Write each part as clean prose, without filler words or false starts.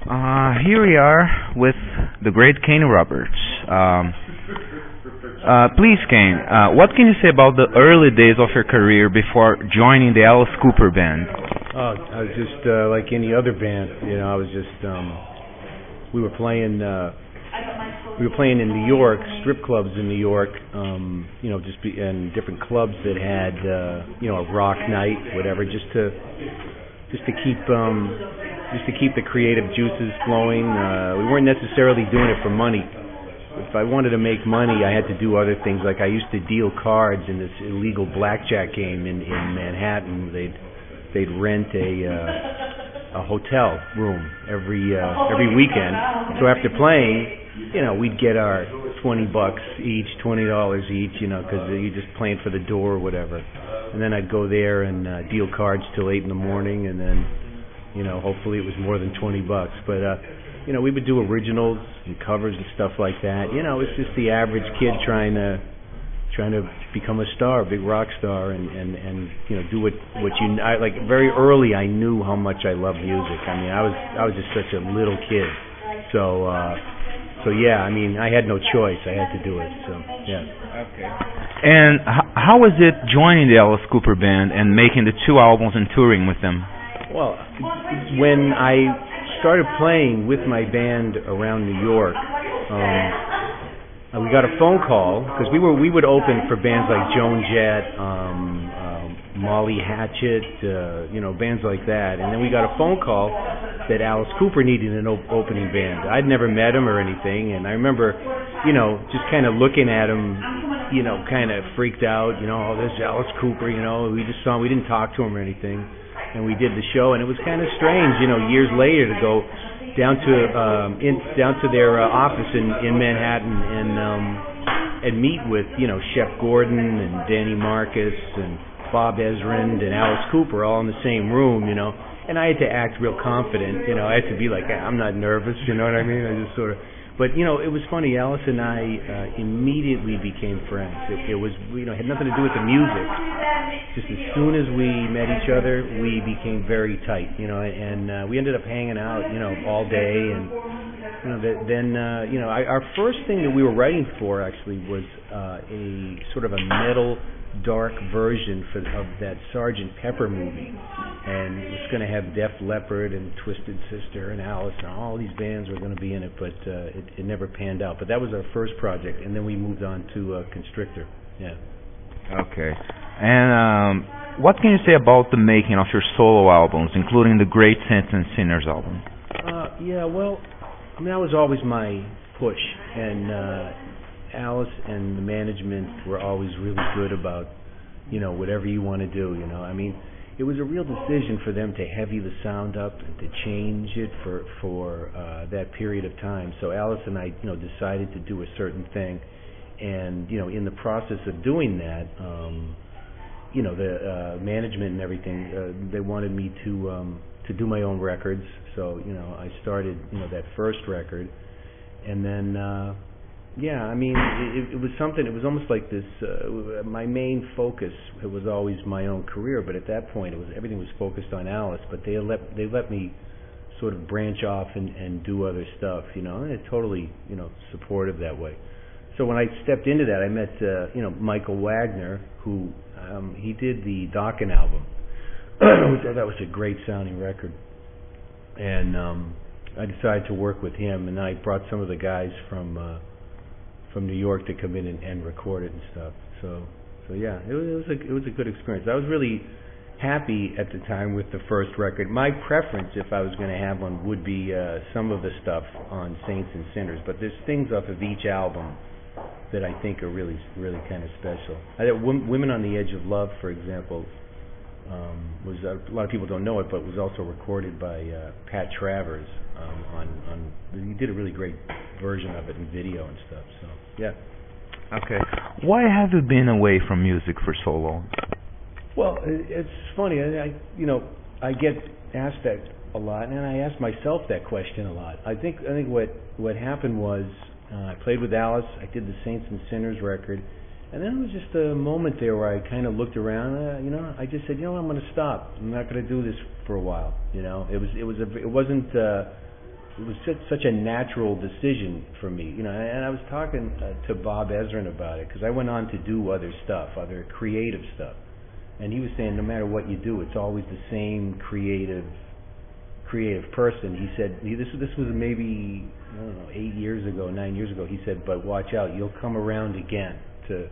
Here we are with the great Kane Roberts. Please, Kane, what can you say about the early days of your career before joining the Alice Cooper band? Oh, I was just like any other band, you know. I was just we were playing in New York, strip clubs in New York, you know, and different clubs that had you know, a rock night, whatever, just to keep the creative juices flowing. We weren't necessarily doing it for money. If I wanted to make money, I had to do other things. Like I used to deal cards in this illegal blackjack game in Manhattan. They'd rent a hotel room every weekend. So after playing, you know, we'd get our $20 each, $20 each, you know, because you're just playing for the door or whatever. And then I'd go there and deal cards till 8 in the morning, and then, you know, hopefully it was more than $20. But you know, we would do originals and covers and stuff like that. You know, it's just the average kid trying to become a star, a big rock star, and you know, do what you like. Very early, I knew how much I loved music. I mean, I was just such a little kid, so yeah. I mean, I had no choice. I had to do it. So yeah. Okay. And how was it joining the Alice Cooper band and making the 2 albums and touring with them? Well, when I started playing with my band around New York, we got a phone call because we would open for bands like Joan Jett, Molly Hatchet, you know, bands like that. And then we got a phone call that Alice Cooper needed an opening band. I'd never met him or anything, and I remember, you know, just kind of looking at him, you know, kind of freaked out. You know, oh, there's Alice Cooper. You know, we just saw him. We didn't talk to him or anything. And we did the show, and it was kind of strange, you know, years later to go down to their office in Manhattan and meet with, you know, Shep Gordon and Danny Marcus and Bob Ezrin and Alice Cooper all in the same room, you know. And I had to act real confident, you know. I had to be like, I'm not nervous, you know what I mean? I just sort of. But, you know, it was funny. Alice and I immediately became friends. It was, you know, it had nothing to do with the music. Just as soon as we met each other, we became very tight, you know, and we ended up hanging out, you know, all day. And, you know, then, you know, our first thing that we were writing for actually was a sort of a metal, dark version of that Sgt. Pepper movie. And it was going to have Def Leppard and Twisted Sister and Alice and all these bands were going to be in it, but it never panned out. But that was our first project, and then we moved on to Constrictor. Yeah. Okay. And what can you say about the making of your solo albums, including the Great Saints and Sinners album? Yeah, well, I mean, that was always my push, and Alice and the management were always really good about, you know, whatever you want to do, you know. I mean, it was a real decision for them to heavy the sound up and to change it for that period of time. So Alice and I, you know, decided to do a certain thing, and, you know, in the process of doing that, you know, the management and everything, they wanted me to do my own records. So, you know, I started, you know, that first record, and then yeah, I mean, it was something. It was almost like this. My main focus, it was always my own career, but at that point, everything was focused on Alice. But they let me sort of branch off and do other stuff, you know. And they're totally, you know, supportive that way. So when I stepped into that, I met, you know, Michael Wagner, who he did the Dokken album. That was a great sounding record, and I decided to work with him, and I brought some of the guys from New York to come in and record it and stuff. So yeah, it was a good experience. I was really happy at the time with the first record. My preference, if I was going to have one, would be some of the stuff on Saints and Sinners. But there's things off of each album that I think are really, really kind of special. Women on the Edge of Love, for example, was a lot of people don't know it, but was also recorded by Pat Travers. He did a really great version of it in video and stuff. So yeah. Okay. Why have you been away from music for so long? Well, it's funny. I get asked that a lot, and I ask myself that question a lot. I think what happened was I played with Alice. I did the Saints and Sinners record, and then it was just a moment there where I kind of looked around. I just said, I'm going to stop. I'm not going to do this for a while. It wasn't such a natural decision for me, you know. And I was talking to Bob Ezrin about it because I went on to do other stuff, other creative stuff, and he was saying no matter what you do, it's always the same creative person. He said this was maybe, I don't know, 9 years ago. He said, but watch out, you'll come around again to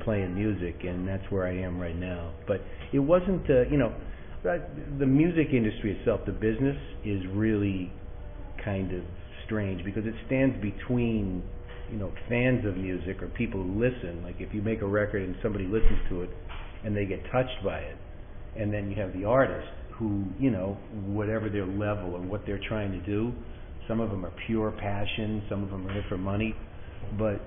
playing music, and that's where I am right now. But it wasn't, the music industry itself, the business, is really kind of strange because it stands between, fans of music or people who listen. Like if you make a record and somebody listens to it and they get touched by it, and then you have the artist who, whatever their level or what they're trying to do, some of them are pure passion, some of them are here for money, but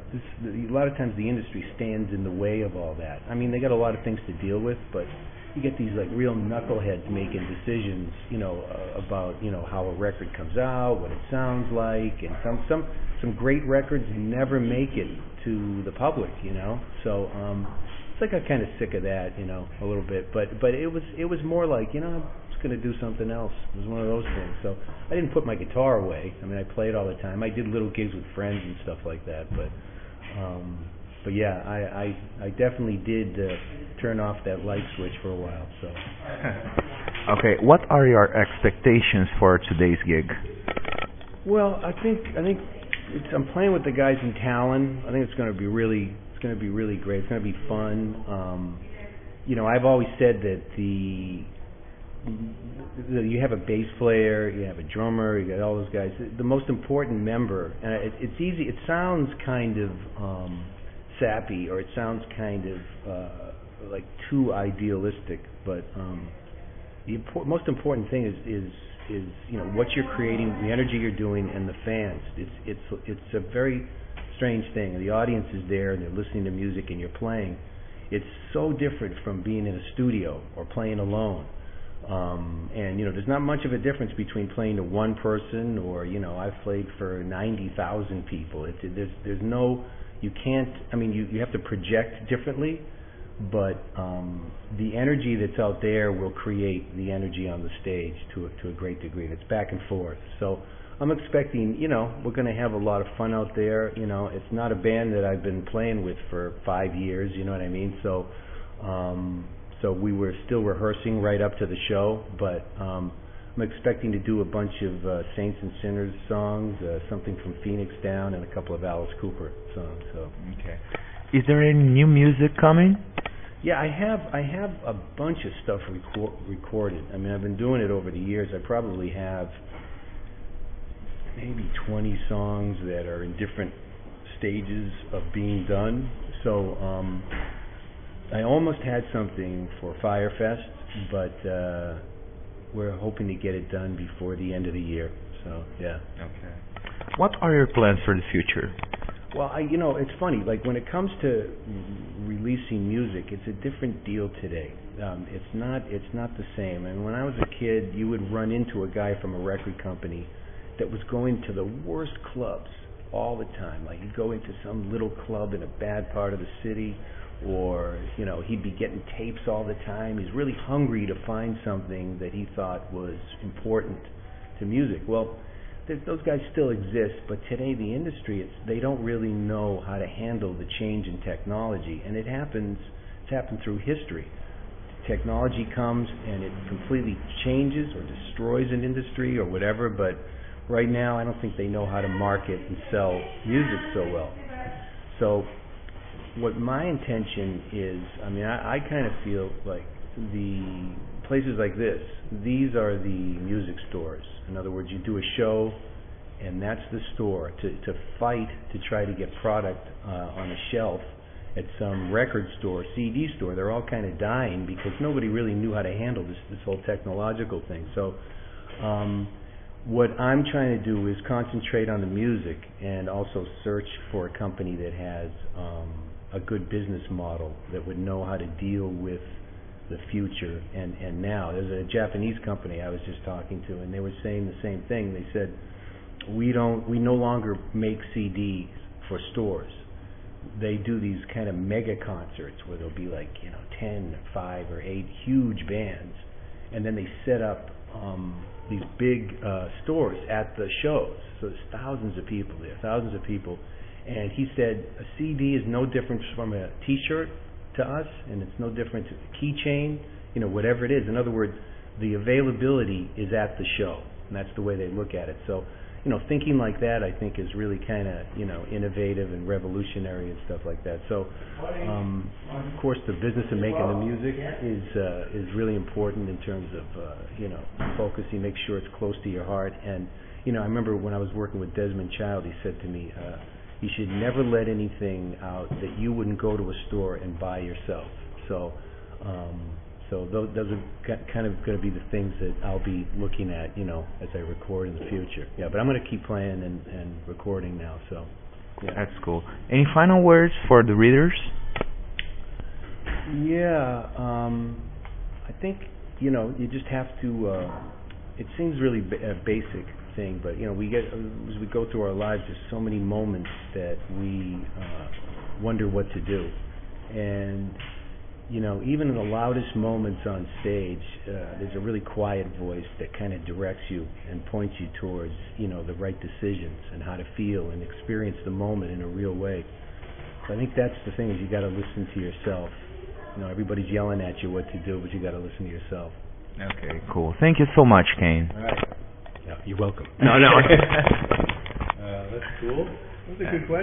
a lot of times the industry stands in the way of all that. I mean, they got a lot of things to deal with, but you get these like real knuckleheads making decisions, about how a record comes out, what it sounds like, and some great records never make it to the public, So it's like I'm kind of sick of that, a little bit. But it was more like, I'm just going to do something else. It was one of those things. So I didn't put my guitar away. I mean, I played all the time. I did little gigs with friends and stuff like that. But yeah, I definitely did turn off that light switch for a while. So. Okay, what are your expectations for today's gig? Well, I think I'm playing with the guys in Talon. I think it's going to be really great. It's going to be fun. I've always said that you have a bass player, you have a drummer, you got all those guys. The most important member, and it's easy. It sounds kind of sappy, or it sounds kind of like too idealistic. But the most important thing is what you're creating, the energy you're doing, and the fans. It's a very strange thing. The audience is there and they're listening to music and you're playing. It's so different from being in a studio or playing alone. And there's not much of a difference between playing to one person or I've played for 90,000 people. There's no, you can't. I mean, you have to project differently, but the energy that's out there will create the energy on the stage to a great degree. And it's back and forth. So I'm expecting, we're going to have a lot of fun out there. It's not a band that I've been playing with for 5 years. You know what I mean? So we were still rehearsing right up to the show, but I'm expecting to do a bunch of Saints and Sinners songs, something from Phoenix Down, and a couple of Alice Cooper songs. So. Okay. Is there any new music coming? Yeah, I have a bunch of stuff recorded. I mean, I've been doing it over the years. I probably have maybe 20 songs that are in different stages of being done. So I almost had something for Firefest, but we're hoping to get it done before the end of the year. So yeah. Okay. What are your plans for the future? Well, it's funny. Like when it comes to releasing music, it's a different deal today. It's not the same. And when I was a kid, you would run into a guy from a record company that was going to the worst clubs all the time. Like he'd go into some little club in a bad part of the city, or he'd be getting tapes all the time. He's really hungry to find something that he thought was important to music. Well, those guys still exist, but today the industry, they don't really know how to handle the change in technology, and it's happened through history. Technology comes and it completely changes or destroys an industry or whatever, but right now I don't think they know how to market and sell music so well. So what my intention is, I kind of feel like the places like this, these are the music stores. In other words, you do a show and that's the store. To fight to try to get product on a shelf at some record store, CD store, they're all kind of dying because nobody really knew how to handle this whole technological thing. So what I'm trying to do is concentrate on the music and also search for a company that has a good business model that would know how to deal with the future and now. There's a Japanese company I was just talking to, and they were saying the same thing. They said, we no longer make CDs for stores. They do these kind of mega concerts where there'll be like 10, 5 or 8 huge bands, and then they set up these big stores at the shows. So there's thousands of people there, thousands of people. And he said a CD is no different from a T-shirt to us, and it's no different to a keychain, whatever it is. In other words, the availability is at the show, and that's the way they look at it. So, thinking like that, I think, is really kind of, innovative and revolutionary and stuff like that. So, of course, the business of making the music is really important in terms of, focusing, make sure it's close to your heart. And, I remember when I was working with Desmond Child, he said to me, you should never let anything out that you wouldn't go to a store and buy yourself. So, those are kind of going to be the things that I'll be looking at, as I record in the future. Yeah, but I'm going to keep playing and recording now. So, yeah. That's cool. Any final words for the readers? Yeah, I think you just have to. It seems really a basic thing, but we get as we go through our lives, there's so many moments that we wonder what to do, and even in the loudest moments on stage, there's a really quiet voice that kind of directs you and points you towards the right decisions and how to feel and experience the moment in a real way. So I think that's the thing, is you got to listen to yourself. Everybody's yelling at you what to do, but you got to listen to yourself. Okay, cool. Thank you so much, Kane. All right. Yeah, you're welcome. No. That's cool. That's a good question.